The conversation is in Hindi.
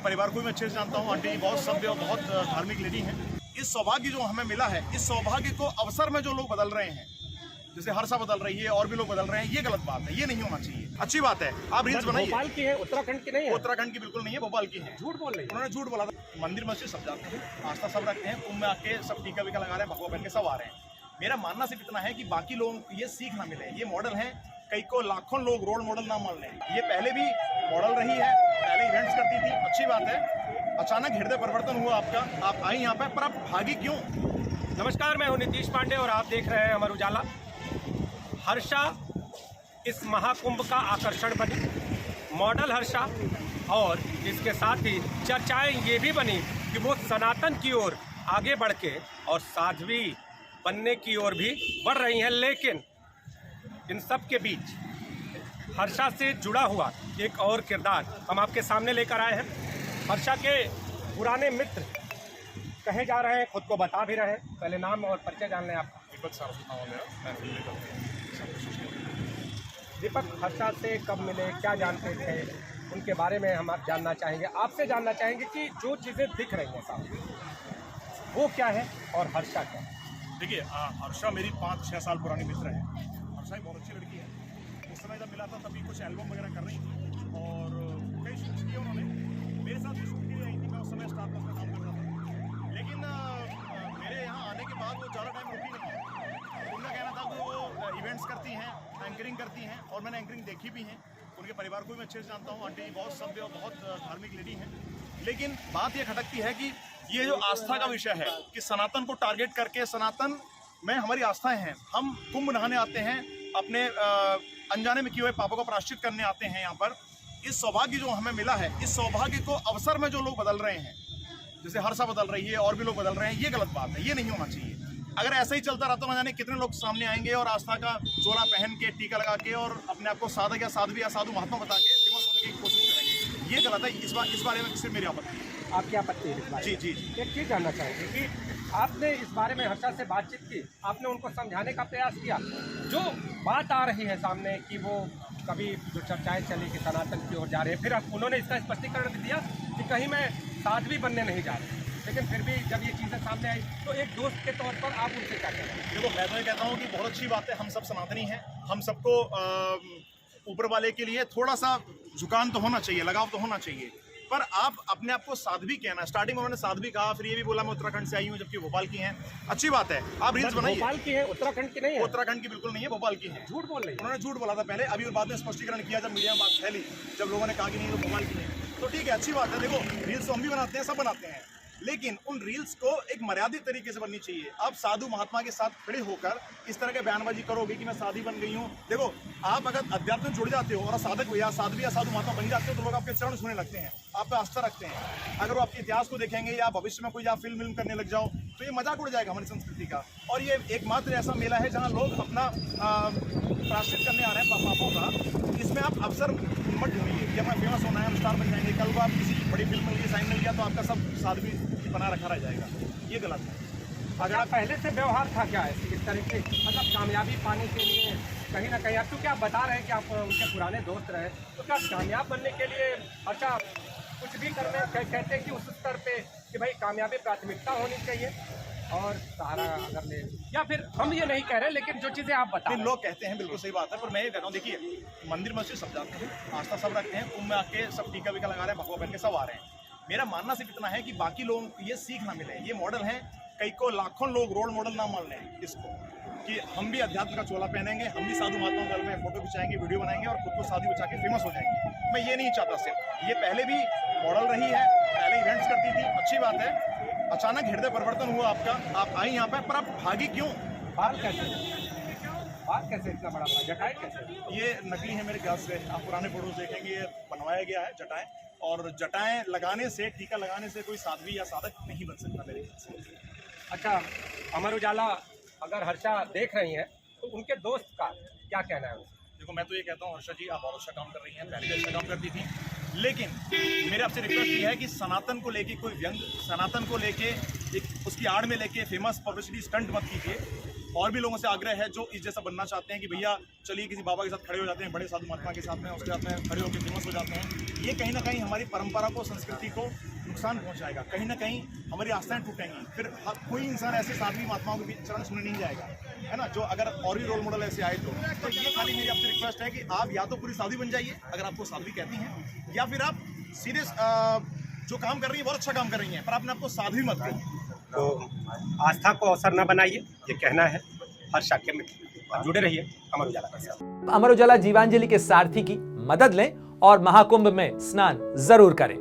परिवार को भी मैं अच्छे से जानता हूँ। आंटी बहुत सभ्य और बहुत धार्मिक लेडी हैं। इस सौभाग्य जो हमें मिला है, इस सौभाग्य को अवसर में जो लोग बदल रहे हैं, जैसे हर्षा बदल रही है और भी लोग बदल रहे हैं, ये गलत बात है, ये नहीं होना चाहिए। अच्छी बात है, आप रील्स बनाइए। भोपाल की है, उत्तराखंड की नहीं है। उत्तराखंड की बिल्कुल नहीं है, भोपाल की है। झूठ बोल रही है। उन्होंने झूठ बोला था। मंदिर मस्जिद सब जाते हैं, आस्था सब रखते हैं, कुंभ में आके सब टीका वीका लगा रहे हैं, भगवा पहन के सब आ रहे हैं। मेरा मानना सिर्फ इतना है कि बाकी लोगों को ये सीख ना मिले। ये मॉडल है, कई को लाखों लोग रोल मॉडल ना मान लें। ये पहले भी मॉडल रही है, पहले इवेंट्स करती थी, अच्छी बात है। अचानक हृदय परिवर्तन हुआ आपका, आप आई यहाँ पे, पर आप भागी क्यों? नमस्कार, मैं हूं नीतीश पांडे और आप देख रहे हैं अमर उजाला। हर्षा इस महाकुंभ का आकर्षण बनी, मॉडल हर्षा, और इसके साथ ही चर्चाएं ये भी बनी कि वो सनातन की ओर आगे बढ़ के और साध्वी बनने की ओर भी बढ़ रही हैं। लेकिन इन सब के बीच हर्षा से जुड़ा हुआ एक और किरदार हम आपके सामने लेकर आए हैं। हर्षा के पुराने मित्र कहे जा रहे हैं, खुद को बता भी रहे हैं। पहले नाम और परिचय जान लें आपका। दीपक सारस्वत नाम है, मैं फिल्म करता हूँ। दीपक, हर्षा से कब मिले, क्या जानते थे, उनके बारे में हम आप जानना चाहेंगे। आपसे जानना चाहेंगे कि जो चीज़ें दिख रही हैं सामने, वो क्या है और हर्षा क्या है। देखिए, हर्षा मेरी 5-6 साल पुरानी मित्र है। हर्षा एक बहुत अच्छी लड़की है। उस समय जब मिला था तभी कुछ एल्बम वगैरह कर रही थी और कई शूट्स किए उन्होंने। मेरे साथ भी शूट के लिए आई थी, मैं उस समय स्टार प्लस में काम करता था। लेकिन मेरे यहाँ आने के बाद वो ज़्यादा टाइम रुकी नहीं। उनका कहना था कि वो इवेंट्स करती हैं, एंकरिंग करती हैं, और मैंने एंकरिंग देखी भी हैं। उनके परिवार को भी मैं अच्छे से जानता हूँ। आंटी बहुत सभ्य और बहुत धार्मिक लेडी हैं। लेकिन बात ये खटकती है कि ये जो आस्था का विषय है कि सनातन को टारगेट करके, सनातन में हमारी आस्थाएं हैं, हम कुंभ नहाने आते हैं, अपने अनजाने में किए हुए पापों का प्रायश्चित करने आते हैं यहाँ पर। इस सौभाग्य जो हमें मिला है, इस सौभाग्य को अवसर में जो लोग बदल रहे हैं, जैसे हर्षा बदल रही है और भी लोग बदल रहे हैं, ये गलत बात है, ये नहीं होना चाहिए। अगर ऐसा ही चलता रहा तो न जाने कितने लोग सामने आएंगे और आस्था का चोला पहन के, टीका लगा के और अपने आप को साधक या साध्वी या साधु महात्मा बता के फेमस होने की कोशिश करेंगे। ये गलत है। इस बारे में सिर्फ मेरी आपत्ति है। आपकी आपत्ति है? जी जी जी। एक चीज़ जानना चाहेंगे कि आपने इस बारे में हर्षा से बातचीत की, आपने उनको समझाने का प्रयास किया। जो बात आ रही है सामने कि वो कभी जो चर्चाएं चली कि सनातन की ओर जा रहे हैं, फिर उन्होंने इसका स्पष्टीकरण भी दिया कि कहीं मैं साध्वी बनने नहीं जा रही। लेकिन फिर भी जब ये चीज़ें सामने आई तो एक दोस्त के तौर पर आप उनसे क्या कह रहे हैं? देखो, मैं तो ये कहता हूँ कि बहुत अच्छी बात है, हम सब सनातनी हैं। हम सबको ऊपर वाले के लिए थोड़ा सा झुकान तो होना चाहिए, लगाव तो होना चाहिए। पर आप अपने आप को साध्वी कहना, स्टार्टिंग में उन्होंने साध्वी कहा, फिर ये भी बोला मैं उत्तराखंड से आई हूँ, जबकि भोपाल की हैं। अच्छी बात है, आप रील्स बनाइए। भोपाल की है, उत्तराखंड की नहीं है। उत्तराखंड की बिल्कुल नहीं है, भोपाल की है। झूठ बोल रही है। उन्होंने झूठ बोला था पहले, अभी बाद में स्पष्टीकरण किया जब मीडिया में बात फैली, जब लोगों ने कहा कि नहीं तो भोपाल की है। तो ठीक है, अच्छी बात है। देखो, रील्स तो हम भी बनाते हैं, सब बनाते हैं, लेकिन उन रील्स को एक मर्यादित तरीके से बननी चाहिए। आप साधु महात्मा के साथ खड़े होकर इस तरह के बयानबाजी करोगे कि मैं साधी बन गई हूँ। देखो, आप अगर अध्यात्म में जुड़ जाते हो और साधक या साध्वी या साधु महात्मा बन जाते हो तो लोग आपके चरण छूने लगते हैं, आप पे आस्था रखते हैं। अगर वो आपके इतिहास को देखेंगे या भविष्य में कोई आप फिल्म करने लग जाओ तो ये मजाक उड़ जाएगा हमारी संस्कृति का। और ये एकमात्र ऐसा मेला है जहाँ लोग अपना प्रायश्चित करने आ रहे हैं पापों का। इसमें आप अवसर मत ढूंढिए कि हमें फेमस होना है, हम स्टार बन जाएंगे। कल को आप किसी बड़ी फिल्म में साइन मिल गया तो आपका सब साध्वी बना रखा रह जाएगा, ये गलत है। अगर आप पहले से व्यवहार था क्या है इस तरह के, मतलब कामयाबी पाने के लिए कहीं ना कहीं, आप क्योंकि आप बता रहे हैं कि आप उनके पुराने दोस्त रहे, तो क्या कामयाब बनने के लिए अच्छा कुछ भी करने कहते हैं कि उस स्तर पे कि भाई कामयाबी प्राथमिकता होनी चाहिए और सहारा अगर ले, या फिर हम ये नहीं कह रहे, लेकिन जो चीज़ें आप बता, लोग कहते हैं बिल्कुल सही बात है, पर मैं ये कहता हूँ, देखिए, मंदिर मस्जिद सब जाते हैं, आस्था सब रखते हैं, कुंभ में आके सब टीका वीका लगा रहे हैं, भगवा पहन के सब आ रहे हैं। मेरा मानना सिर्फ इतना है कि बाकी लोगों को ये सीख ना मिले। ये मॉडल है, कई को लाखों लोग रोल मॉडल ना मान लें इसको, कि हम भी अध्यात्म का चोला पहनेंगे, हम भी साधु महात्मा दल में फोटो खिंचाएंगे, वीडियो बनाएंगे और खुद को साधु बचा के फेमस हो जाएंगे। मैं ये नहीं चाहता। सिर्फ ये पहले भी मॉडल रही है, पहले इवेंट्स करती थी, अच्छी बात है। अचानक हृदय परिवर्तन हुआ आपका, आप आई यहाँ पर आप भागी क्यों? बाल कैसे इतना बड़ा जटाएं कैसे? ये नकली है मेरे ख्याल से। आप पुराने फोटोज देखेंगे, ये बनवाया गया है जटाएं, और जटाएं लगाने से, टीका लगाने से कोई साध्वी या साधक नहीं बन सकता मेरे ख्याल से। अच्छा, अमर उजाला अगर हर्षा देख रही हैं तो उनके दोस्त का क्या कहना है? देखो, मैं तो ये कहता हूँ, हर्षा जी आप बहुत अच्छा काम कर रही हैं, पहले भी अच्छा काम करती थी, लेकिन मेरे आपसे रिक्वेस्ट ये है कि सनातन को लेके कोई व्यंग, सनातन को लेके एक उसकी आड़ में लेके फेमस पब्लिसिटी स्टंट मत कीजिए। और भी लोगों से आग्रह है जो इस जैसा बनना चाहते हैं कि भैया चलिए किसी बाबा के साथ खड़े हो जाते हैं, बड़े साधु महात्मा के साथ में उसके साथ में खड़े होकर फेमस हो जाते हैं। ये कहीं ना कहीं हमारी परंपरा को, संस्कृति को नुकसान पहुंचाएगा। कहीं ना कहीं हमारी आस्थाएं टूटेंगी। फिर कोई इंसान ऐसे साधु महात्माओं के चरण सुनने नहीं जाएगा, है ना। जो अगर और भी रोल मॉडल ऐसे आए तो ये खाली मेरी आपसे रिक्वेस्ट है कि आप या तो पूरी साध्वी बन जाइए अगर आपको साध्वी कहती हैं, या फिर आप सीरियस जो काम कर रही है बहुत अच्छा काम कर रही हैं, पर आपने आपको साध्वी मत करिए। तो आस्था को अवसर न बनाइए, ये कहना है हर्षा के मित्र। जुड़े रहिए अमर उजाला के साथ। अमर उजाला जीवांजलि के सारथी की मदद लें और महाकुंभ में स्नान जरूर करें।